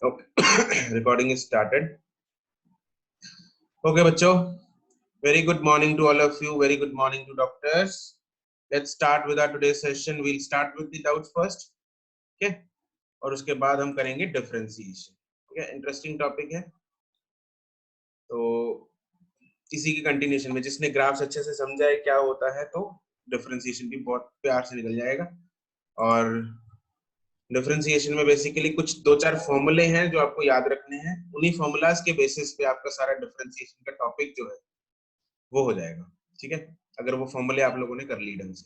Okay. Recording is started. Okay, बच्चों. Very good morning to all of you. Very good morning to doctors. Let's start with our today's session. We'll start with the doubts first. Okay. और उसके बाद हम करेंगे differentiation. Okay. Interesting topic है. तो इसी की कंटिन्यूशन में जिसने ग्राफ्स अच्छे से समझा है क्या होता है तो डिफरेंशिएशन भी बहुत प्यार से निकल जाएगा. और डिफरेंशिएशन में बेसिकली कुछ दो चार फॉर्मूले हैं जो आपको याद रखने हैं. उन्हीं फॉर्मूलाज के बेसिस पे आपका सारा डिफरेंशिएशन का टॉपिक जो है वो हो जाएगा. ठीक है, अगर वो फॉर्मूले आप लोगों ने कर ली ढंग से.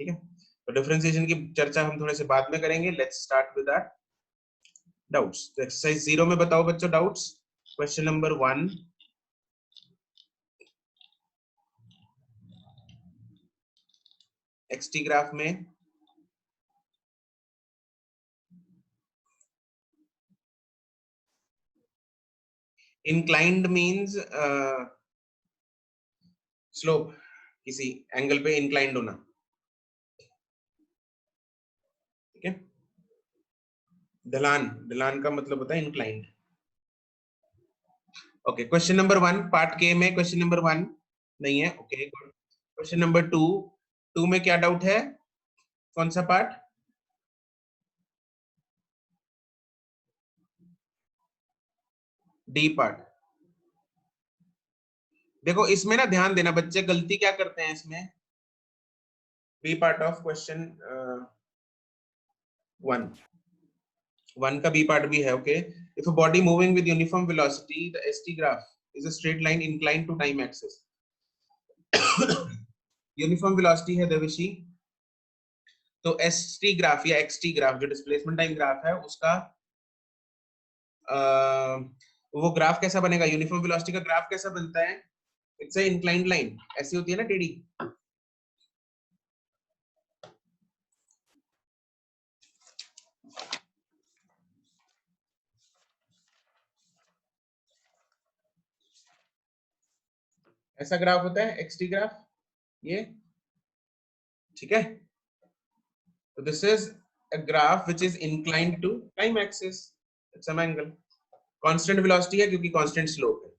ठीक है, तो डिफरेंशिएशन की चर्चा हम थोड़े से बाद में करेंगे. Let's start with our doubts. तो एक्सरसाइज 0 में बताओ बच्चों doubts. Question number 1. X t graph में इंक्लाइंड मींस स्लोप, किसी एंगल पे इंक्लाइंड होना. ठीक है, ढलान, ढलान का मतलब होता है inclined. Okay, question number 1 part के में क्वेश्चन नंबर 1 नहीं है. ओके, क्वेश्चन नंबर 2 में क्या डाउट है? कौन सा पार्ट? D part. देखो इसमें ना ध्यान देना बच्चे, गलती क्या करते हैं इसमें. बी पार्ट ऑफ क्वेश्चन 1 का बी पार्ट भी है. Okay, if a body moving with uniform velocity the s t graph is a straight line inclined to time axis. Uniform velocity है देवशी, तो एसटी ग्राफ या एक्सटी ग्राफ जो displacement time graph है उसका वो ग्राफ कैसा बनेगा? यूनिफॉर्म वेलोसिटी का ग्राफ कैसा बनता है? It's a inclined line. ऐसी होती है ना टेढ़ी. ऐसा ग्राफ होता है एक्सटी ग्राफ ये. ठीक है, तो this is a graph which is inclined to time axis. It's some angle. Constant velocity है क्योंकि कांस्टेंट स्लोप है.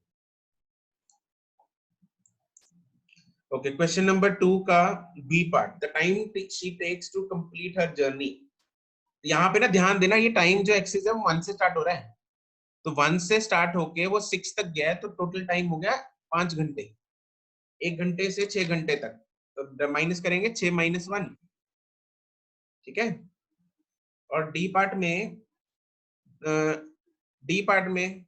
ओके, क्वेश्चन नंबर 2 का B part. The time she takes to complete her journey. यहाँ पे ना ध्यान देना, ये टाइम जो एक्सिस है वो 1 से स्टार्ट हो रहा है. तो 1 से स्टार्ट होके वो 6 तक गया है, तो टोटल टाइम हो गया 5 घंटे. 1 घंटे से 6 घंटे तक, तो माइनस करेंगे 6 माइनस 1. ठीक है, और डी पार्ट में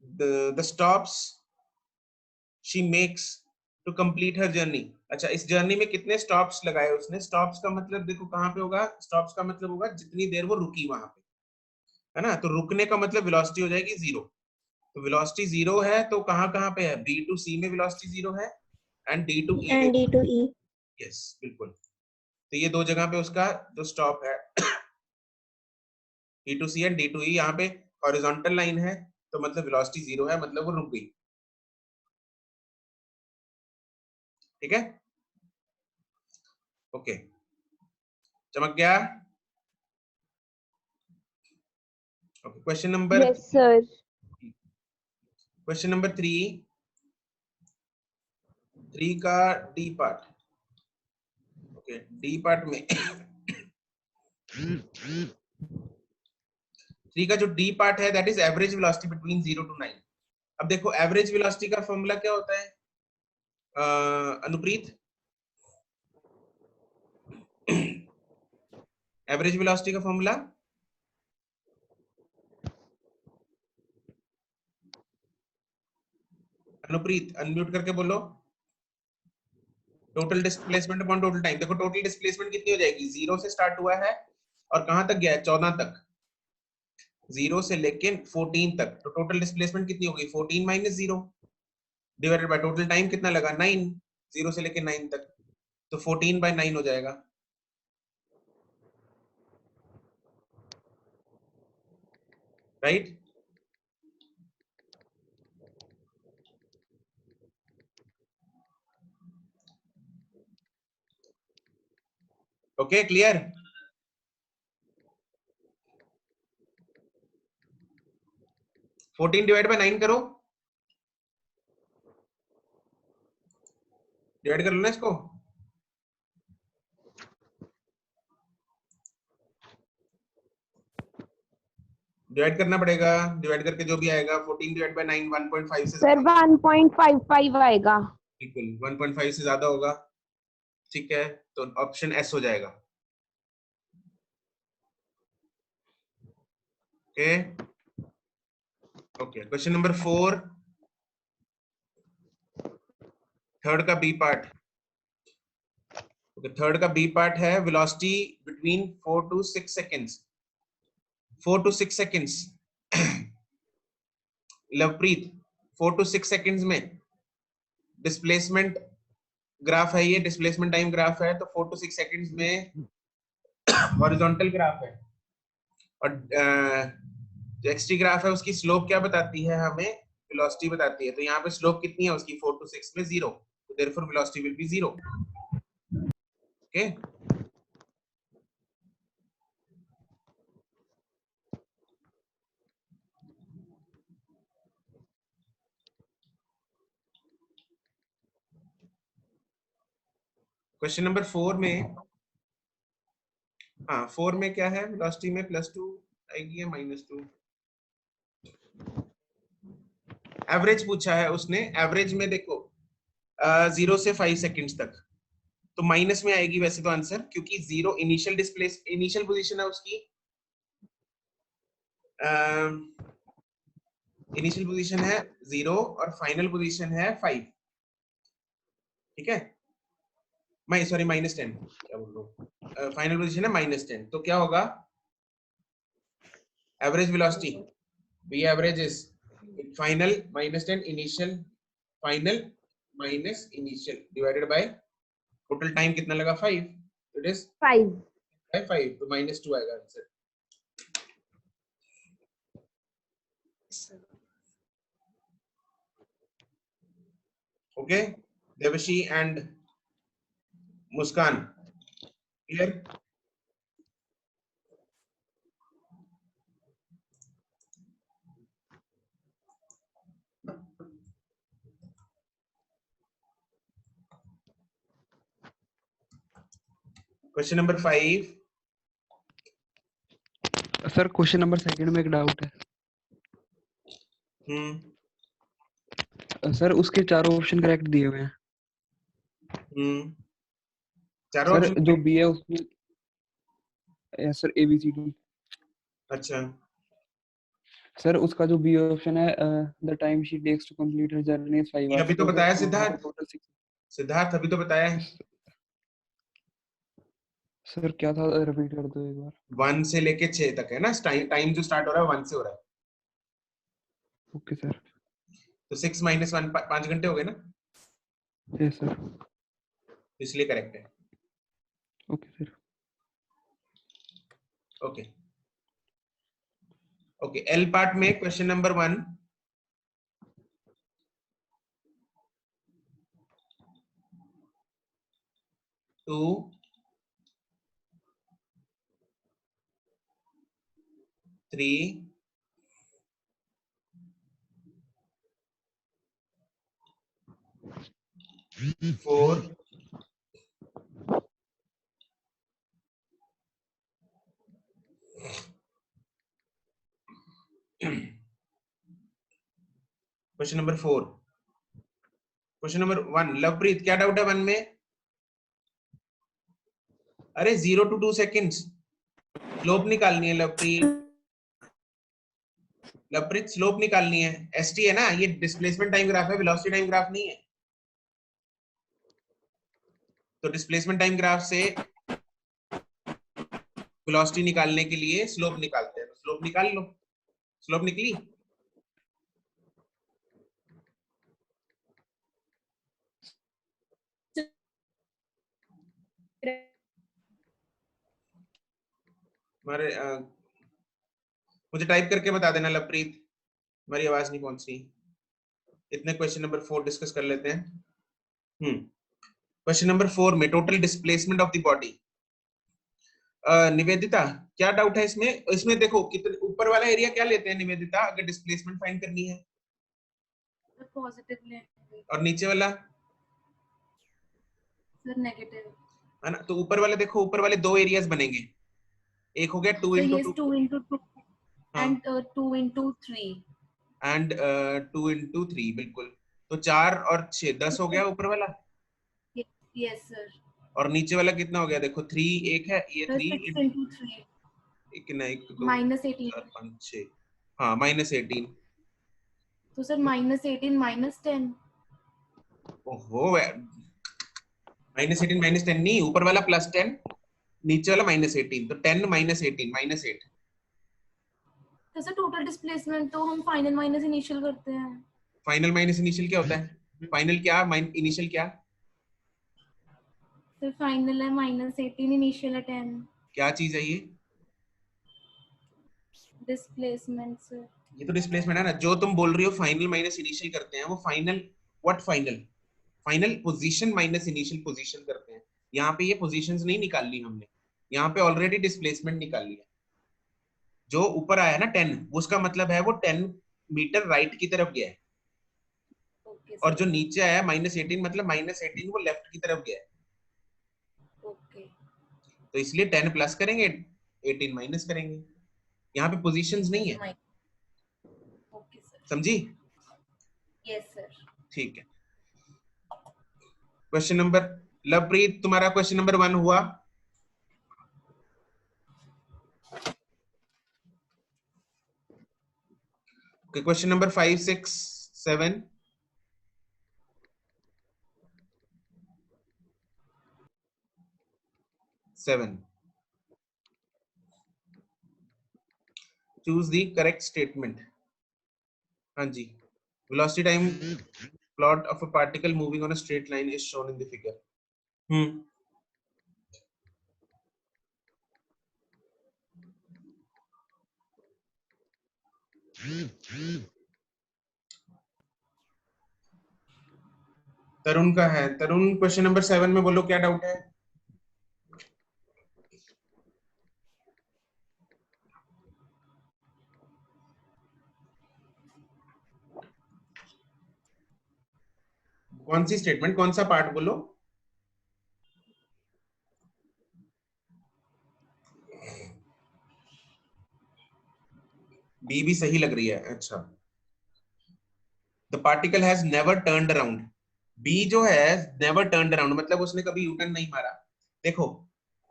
the stops she makes to complete her journey. अच्छा, इस जर्नी में कितने स्टॉप्स लगाए उसने? स्टॉप्स का मतलब देखो कहाँ पे होगा. स्टॉप्स का मतलब होगा जितनी देर वो रुकी वहां पे, है ना. तो रुकने का मतलब वेलोसिटी हो जाएगी 0. तो वेलोसिटी 0 है तो कहाँ कहाँ पे है? बी टू सी में वेलोसिटी 0 है एंड डी टू ई में. And D to E. Yes बिल्कुल. तो ये दो जगह पे उसका जो स्टॉप है D to C and D to E, यहाँ पे हॉरिजॉन्टल लाइन है तो मतलब वेलोसिटी 0 है, मतलब वो रुक गई. ठीक है, ओके, चमक गया. Okay, question number yes sir. 3 का D part. Okay, D part में 3 का जो डी पार्ट है that is average velocity between 0 to 9. अब देखो एवरेज वेलोसिटी का फॉर्मूला क्या होता है अनुप्रीत? एवरेज वेलोसिटी का फॉर्मूला अनुप्रीत अनम्यूट करके बोलो. Total displacement upon total time. देखो टोटल डिस्प्लेसमेंट कितनी हो जाएगी? 0 से स्टार्ट हुआ है और कहां तक गया है? 14 तक. 0 से लेके 14 तक, तो टोटल डिस्प्लेसमेंट कितनी होगी? 14 minus 0 divided by total time कितना लगा? 9. 0 से लेके 9 तक, तो 14/9 हो जाएगा. Right. Okay, clear. 14 divide by 9 करो, डिवाइड कर लो ना इसको। डिवाइड करना पड़ेगा, डिवाइड करके जो भी आएगा 14 डिवाइड बाय 9 1.5 से सर 1.55 आएगा। बिल्कुल 1.5 से ज्यादा होगा, ठीक है, तो ऑप्शन एस हो जाएगा। Okay okay, question number 4, third का बी पार्ट। ओके, थर्ड का बी पार्ट है velocity between 4 to 6 seconds. 4 to 6 seconds Lovepreet, 4 to 6 seconds में डिस्प्लेसमेंट ग्राफ है, ये डिस्प्लेसमेंट टाइम ग्राफ है, तो 4 to 6 सेकेंड्स में हॉरिजॉन्टल ग्राफ है, और जो एक्सटी ग्राफ है उसकी स्लोप क्या बताती है हमें, वेलोसिटी बताती है। तो यहाँ पे स्लोप कितनी है उसकी, 4 to 6 में 0, तो therefore velocity will be 0। Okay, question number 4 में, हाँ 4 में क्या है, वेलोसिटी में +2 आएगी या -2, एवरेज पूछा है उसने। एवरेज में देखो 0 से 5 सेकेंड्स तक, तो माइनस में आएगी वैसे तो आंसर, क्योंकि 0 इनिशियल पोजीशन है उसकी, इनिशियल पोजीशन है 0 और फाइनल पोजीशन है 5, ठीक है, मैं सॉरी -10, क्या बोल रहा हूँ, फाइनल पोजीशन है -10, तो क्या होगा, average velocity V average is final -10 initial final minus initial divided by total time कितना लगा 5, it is 5। 5, तो -2 आएगा answer. Okay, Devshi and Muskan, clear? Question number 5। Sir question number 2 में एक डाउट है। सर उसके चारों ऑप्शन करेक्ट दिए हुए हैं। चारों सर ऑप्शन जो बी है उसमें सर ABCD। अच्छा, सर उसका जो बी ऑप्शन है the time she takes to complete her journey is 5 ये अभी आवर्स, तो तो बताया सर वहाँ पे सिद्धार्थ, टोटल 6। सिद्धार्थ अभी तो बताया है। सर क्या था, रिपीट कर दो एक बार। 1 से लेके 6 तक है ना, टाइम जो स्टार्ट हो रहा है 1 से हो रहा है, ओके सर। तो 6 - 1 5 घंटे हो गए ना, यस सर। इसलिए करेक्ट है। Okay sir. Okay okay, L part में question number 1, 2, 3, 4, 4। Question number 1, Lovepreet क्या डाउट है 1 में? अरे 0 to 2 सेकेंड्स स्लोप निकालनी है लवप्रीत, लवप्रीत स्लोप निकालनी है, एसटी है ना, ये डिस्प्लेसमेंट टाइम ग्राफ है, वेलोसिटी टाइम ग्राफ नहीं है, तो डिस्प्लेसमेंट टाइम ग्राफ से वेलोसिटी निकालने के लिए स्लोप निकालते हैं, तो स्लोप निकाल लो, स्लोप निकली, हमारे मुझे टाइप करके बता देना लवप्रीत, हमारी आवाज नहीं पहुंच रही। इतने क्वेश्चन नंबर 4 डिस्कस कर लेते हैं। क्वेश्चन नंबर 4 में total displacement of the body, Nivedita क्या डाउट है इसमें? इसमें देखो कितने ऊपर वाला एरिया क्या लेते हैं निवेदिता, अगर डिस्प्लेसमेंट फाइंड करनी है? पॉजिटिव लेंगे और नीचे वाला सर नेगेटिव। है ना, तो ऊपर वाले देखो, ऊपर वाले दो एरियाज बनेंगे, एक हो गया 2 So into yes, 2 2 into 2 हाँ and 2 into 3. एंड 2 into 3 बिल्कुल, तो 4 और 6 10 हो गया ऊपर वाला, Yes sir. और नीचे वाला कितना हो गया देखो 3 एक है, ये Sir 3 6 into 3 एक ना, एक दो minus 18. 4 5 6 हाँ -18। So sir minus 18 minus 10. ओहो -18 -10 नहीं, ऊपर वाला +10 नीचे वाला -18, तो 10 -18 -8। तो सर टोटल डिस्प्लेसमेंट तो हम फाइनल माइनस इनिशियल करते हैं। फाइनल माइनस इनिशियल क्या होता है? फाइनल क्या इनिशियल क्या? सर फाइनल है -18 इनिशियल है 10 क्या चीज है ये? Displacement sir. ये तो डिस्प्लेसमेंट है ना, जो तुम बोल रही हो फाइनल माइनस इनिशियल करते हैं वो final, what final? Final position minus initial position करते हैं। यहाँ पे ये पोजीशंस नहीं निकाल ली हमने, यहाँ पे ऑलरेडी डिस्प्लेसमेंट निकाल लिया। जो ऊपर आया ना 10, उसका मतलब है वो 10 मीटर राइट की तरफ गया है, ओके और सर जो नीचे आया -18 मतलब -18 वो लेफ्ट की तरफ गया है, ओके तो इसलिए 10 प्लस करेंगे 18 माइनस करेंगे, यहाँ पे पोजीशंस नहीं है। ओके सर समझी? Yes sir. ठीक है। क्वेश्चन नंबर, लवप्रीत तुम्हारा क्वेश्चन नंबर 1 हुआ। Okay, question number 5 6 7 7 choose the correct statement. हाँ जी, velocity time plot of a particle moving on a straight line is shown in the figure. तरुण का है, तरुण question number 7 में बोलो क्या डाउट है? कौन सी स्टेटमेंट, कौन सा पार्ट बोलो? बी भी सही लग रही है। अच्छा, the particle has never turned around. B जो है नेवर टर्न्ड अराउंड मतलब उसने कभी यूटर्न नहीं मारा। देखो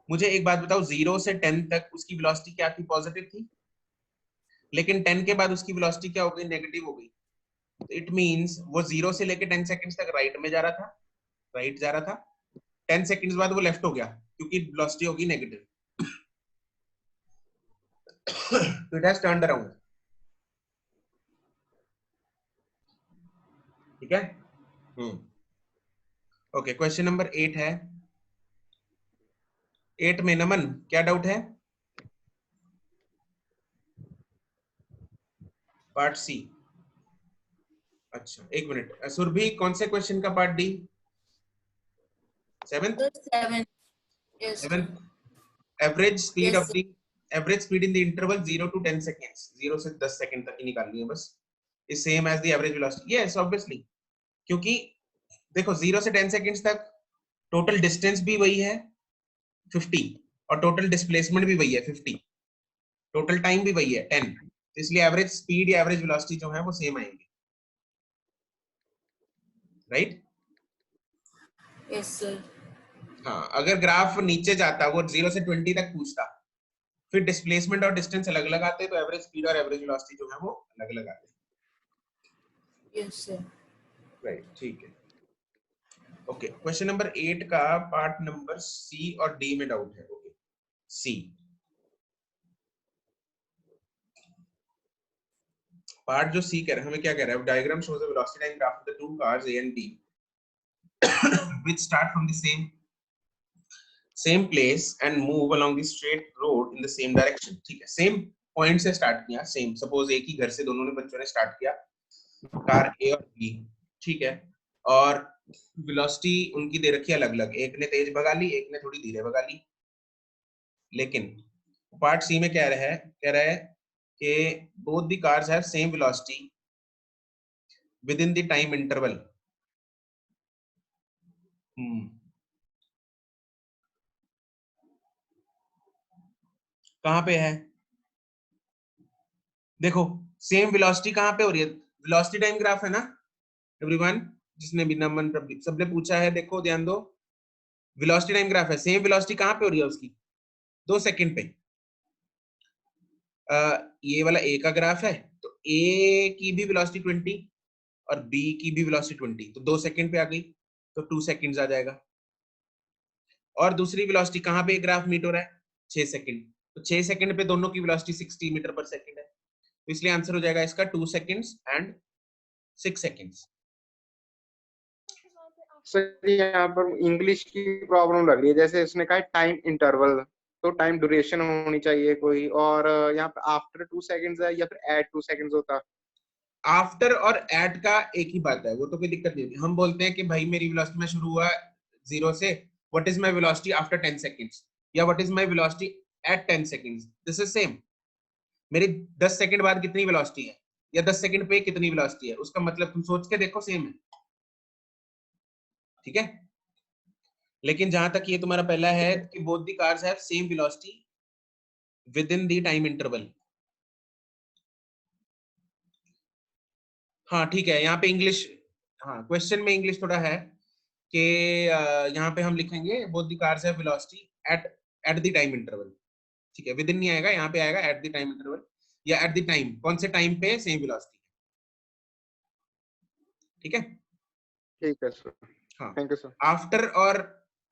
मुझे एक बात बताओ, 0 से 10 तक उसकी वेलोसिटी क्या थी? पॉजिटिव थी, लेकिन 10 के बाद उसकी वेलोसिटी क्या हो गई? नेगेटिव हो गई। तो इट मींस वो 0 से लेके 10 सेकंड्स तक राइट में जा रहा था, राइट जा रहा था, 10 सेकंड्स बाद वो लेफ्ट हो गया क्योंकि वेलोसिटी होगी नेगेटिव। तो इट हैज टर्न्ड अराउंड। ठीक है। ओके, क्वेश्चन नंबर 8 है। 8 में नमन क्या डाउट है? Part C. अच्छा एक मिनट, सुरभि कौन से क्वेश्चन का part D? 7th? 7 yes 7th। Average speed yes of the, average speed in the interval 0 to 10 seconds, 0 से 10 सेकंड तक ही निकालनी है बस, is same as the average velocity. Yes obviously, क्योंकि देखो 0 से 10 सेकंड्स तक टोटल डिस्टेंस भी वही है 50 और टोटल डिस्प्लेसमेंट भी वही है 50, टोटल टाइम भी वही है 10, तो इसलिए एवरेज स्पीड या एवरेज वेलोसिटी जो है वो सेम आएंगे, राइट? yes sir हाँ, अगर ग्राफ नीचे जाता, वो 0 से 20 तक पूछता, फिर डिस्प्लेसमेंट और डिस्टेंस अलग अलग आते, तो एवरेज स्पीड और एवरेज वेलोसिटी जो है वो अलग अलग आते, yes sir राइट? ठीक है। ओके, क्वेश्चन नंबर 8 का पार्ट नंबर सी और डी में डाउट है। ओके, सी पार्ट जो सी कह रहा है, हमें क्या कह रहा है? Diagram shows the velocity time graph of the two cars A and B which start from the same place and move along the straight road in the same direction। ठीक है, सेम पॉइंट से start किया, same, suppose एक ही घर से दोनों ने बच्चों ने स्टार्ट किया, कार A और B, ठीक है, और वेलोसिटी उनकी दे रखी है अलग अलग, एक ने तेज भगा ली, एक ने थोड़ी धीरे भगा ली। लेकिन पार्ट सी में कह रहा है कि both the cars have same velocity within the time interval. कहां पे है? देखो सेम वेलोसिटी कहां पे हो रही है? वेलोसिटी टाइम ग्राफ है ना एवरीवन, जिसने भी नमन सबने पूछा है, देखो ध्यान दो, वेलोसिटी टाइम ग्राफ है। सेम वेलोसिटी कहां पे हो रही है उसकी? 2 सेकंड पे। ये वाला ए का ग्राफ है, तो ए की भी वेलोसिटी 20 और बी की भी वेलोसिटी 20, तो 2 सेकंड पे आ गई, तो 2 सेकंड्स आ जाएगा। और दूसरी वेलोसिटी कहां पे ग्राफ मीट हो रहा है? 6 सेकंड, तो 6 सेकंड पे दोनों की वेलोसिटी 60 मीटर पर सेकंड है, तो इसलिए आंसर हो जाएगा इसका 2 सेकंड्स एंड 6 सेकंड्स। सर यहाँ पर इंग्लिश की प्रॉब्लम लग रही है, जैसे इसने कहा टाइम इंटरवल, तो टाइम ड्यूरेशन होनी चाहिए कोई, और यहाँ पे आफ्टर 2 सेकंड्स है या फिर एट 2 सेकंड्स होता। आफ्टर और एट का एक ही बात है, वो तो कोई दिक्कत नहीं होगी। हम बोलते हैं कि भाई मेरी वेलोसिटी में शुरू हुआ 0 से, what is my velocity after 10 seconds, या what is my velocity at 10 seconds, this is same. मेरी 10 सेकंड बाद कितनी वेलोसिटी है या 10 सेकंड पे कितनी वेलोसिटी है, उसका मतलब तुम सोच के देखो सेम है, ठीक है। लेकिन जहां तक ये तुम्हारा पहला है कि both the cars have same velocity with in the time interval, हाँ ठीक है। यहाँ पे इंग्लिश, हाँ क्वेश्चन में इंग्लिश थोड़ा है कि यहाँ पे हम लिखेंगे both the cars have velocity at the time interval, ठीक है। विद इन नहीं आएगा, यहाँ पे आएगा एट द टाइम इंटरवल, या एट द टाइम, कौन से टाइम पे सेम वेलोसिटी, ठीक है। ठीक है सर, हाँ थैंक यू सर। आफ्टर और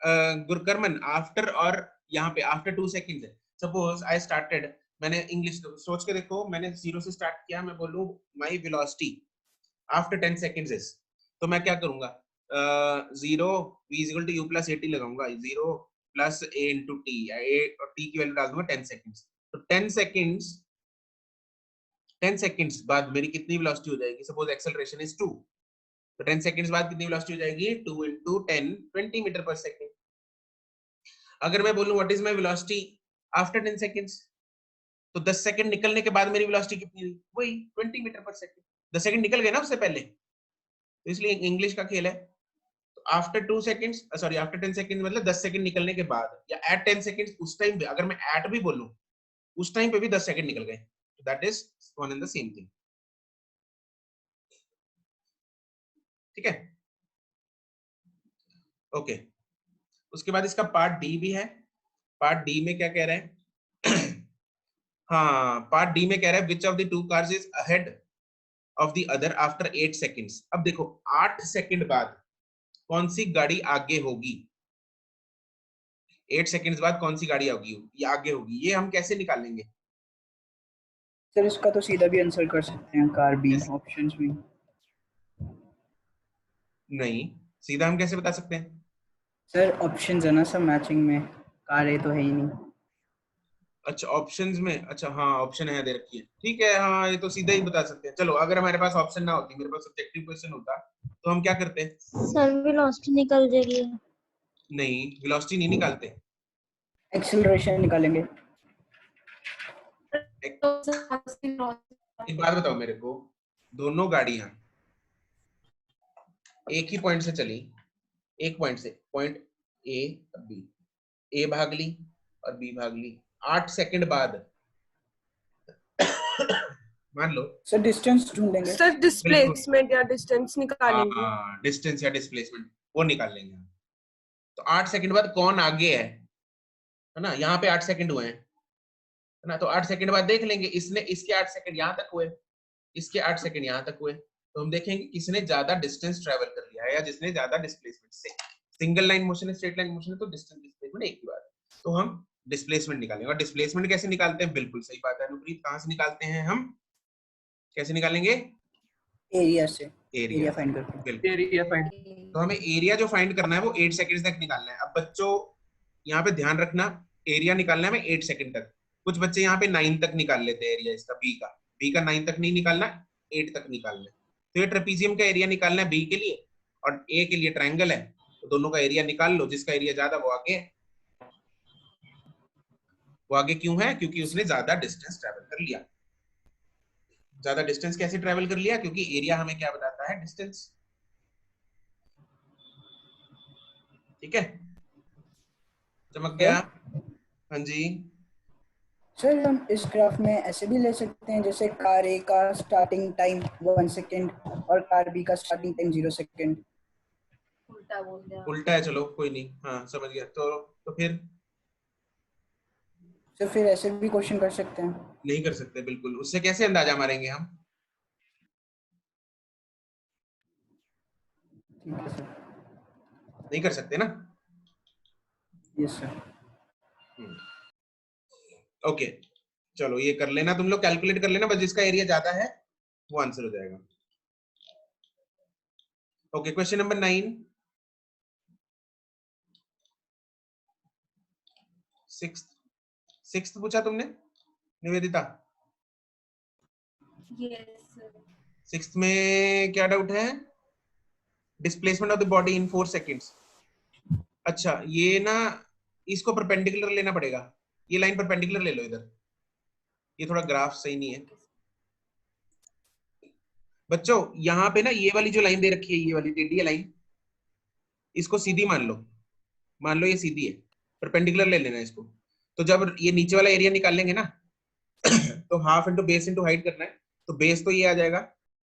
गुरकरमन, आफ्टर और यहाँ पे आफ्टर 2 सेकंड्स है। सपोज आई स्टार्टेड, मैंने इंग्लिश सोच के देखो, मैंने 0 से स्टार्ट किया, मैं बोलूं my velocity after 10 seconds is, तो मैं क्या करूंगा? 0 v is equal to u plus 80 लगाऊंगा, 0 plus a into T, a और t की वैल्यू डाल दूंगा 10 सेकंड्स, तो 10 सेकंड्स बाद मेरी कितनी वेलोसिटी हो जाएगी? सपोज एक्सेलरेशन इज 2, तो 10 सेकंड्स बाद कितनी वेलोसिटी हो जाएगी? 2 into 10, 20 मीटर पर सेकंड। अगर मैं बोलूं what is my velocity after 10 seconds, तो 10 सेकंड निकलने के बाद मेरी वेलोसिटी कितनी हुई? वही 20 मीटर पर सेकंड। 10 सेकंड निकल गए ना उससे पहले, तो इसलिए इंग्लिश का खेल है। तो after 2 seconds, sorry after 10 second मतलब 10 सेकंड निकलने के बाद, या एट 10 सेकंड्स, उस टाइम पे अगर मैं एट भी बोलूं, उस टाइम पे भी 10 सेकंड निकल गए, तो that is one and the same thing, ठीक है। ओके, उसके बाद इसका पार्ट डी भी है। पार्ट डी में क्या कह रहा है? हाँ, पार्ट डी में कह रहा है which of the two cars is ahead of the other after 8 seconds. अब देखो 8 सेकंड बाद कौन सी गाड़ी आगे होगी, 8 सेकंड्स बाद कौन सी गाड़ी आगे होगी, ये हम कैसे निकालेंगे? सर इसका तो सीधा भी आंसर कर सकते हैं, कार बी, ऑप्शंस में। नहीं, सीधा हम कैसे बता सकते हैं? सर ऑप्शंस है ना सब मैचिंग में, कार ए तो है ही नहीं। अच्छा ऑप्शंस में, अच्छा हाँ ऑप्शन है दे रखी है, ठीक है। हाँ ये तो सीधा ही बता सकते हैं। चलो अगर हमारे पास ऑप्शन ना होती, मेरे पास सब्जेक्टिव क्वेश्चन होता, तो हम क्या करते? सर वेलोसिटी निकल जाएगी। नहीं, वेलोसिटी नहीं निकालते, एक्सेलरेशन निकालेंगे। एक बात बताओ मेरे को, दोनों गाड़ियां एक ही पॉइंट से चली, एक पॉइंट से, पॉइंट ए बी, ए भाग ली और बी भाग ली, 8 सेकंड बाद मान लो सर डिस्टेंस ढूंढेंगे। सर डिस्प्लेसमेंट या डिस्टेंस निकालेंगे। हाँ डिस्टेंस या डिस्प्लेसमेंट वो निकाल लेंगे। तो 8 सेकंड बाद कौन आगे है ना, यहाँ पे 8 सेकंड हुए हैं, है ना, तो 8 सेकंड बाद देख लेंगे, इसने इसके 8 सेकंड यहाँ तक हुए, इसके 8 सेकंड यहाँ तक हुए, तो हम देखेंगे किसने ज्यादा डिस्टेंस ट्रेवल कर लिया है या जिसने ज्यादा डिस्प्लेसमेंट से। सिंगल लाइन मोशन है, स्ट्रेट लाइन मोशन है, तो डिस्टेंस डिस्प्लेसमेंट एक ही बात है, तो हम डिस्प्लेसमेंट निकालेंगे। और डिस्प्लेसमेंट कैसे निकालते हैं? बिल्कुल सही बात है अनुप्रीत, कहां से निकालते हैं हम, कैसे निकालेंगे? एरिया से, एरिया एरिया फाइंड करते हैं। बिल्कुल, एरिया फाइंड। तो हमें एरिया जो फाइंड करना है वो 8 सेकंड तक निकालना है। अब बच्चों यहाँ पे ध्यान रखना, एरिया निकालना है हमें 8 सेकंड तक। कुछ बच्चे यहाँ पे 9 तक निकाल लेते हैं एरिया इसका, बी का 9 तक नहीं निकालना, 8 तक निकालना है। तो ये ट्रेपीजियम का एरिया निकालना है बी के लिए, और ए के लिए ट्रायंगल है, तो दोनों का एरिया निकाल लो, जिसका एरिया ज्यादा वो आगे है। वो आगे क्यों है? क्योंकि उसने ज्यादा डिस्टेंस ट्रेवल कर लिया। ज्यादा डिस्टेंस कैसे ट्रेवल कर लिया? क्योंकि एरिया हमें क्या बताता है? डिस्टेंस। ठीक है, चमक गया? हाँ जी। सर हम इस ग्राफ में ऐसे भी ले सकते हैं जैसे कार ए का स्टार्टिंग टाइम 1 सेकेंड और कार बी का स्टार्टिंग टाइम 0 सेकेंड। उल्टा बोल दिया। उल्टा है, चलो कोई नहीं, हाँ समझ गया। तो फिर सर फिर ऐसे भी क्वेश्चन कर सकते हैं। नहीं कर सकते बिल्कुल। उससे कैसे अंदाजा मारेंगे हम? ठीक है सर। नहीं कर सकते ना। Yes sir. ओके चलो ये कर लेना, तुम लोग कैलकुलेट कर लेना, बस जिसका एरिया ज्यादा है वो आंसर हो जाएगा। Okay question number 9। 6th पूछा तुमने निवेदिता? Yes sir. 6th में क्या डाउट है? Displacement of the body in 4 seconds. अच्छा ये ना, इसको परपेंडिकुलर लेना पड़ेगा। ये लाइन परपेंडिकुलर ले लो इधर, ये थोड़ा ग्राफ सही नहीं है बच्चों। यहाँ पे ना ये वाली जो लाइन दे रखी है, ये वाली टेढ़ी लाइन, इसको सीधी मान लो ये सीधी है, परपेंडिकुलर ले लेना इसको। तो जब ये नीचे वाला एरिया निकाल लेंगे ना तो half into base into height करना है, तो बेस तो ये आ जाएगा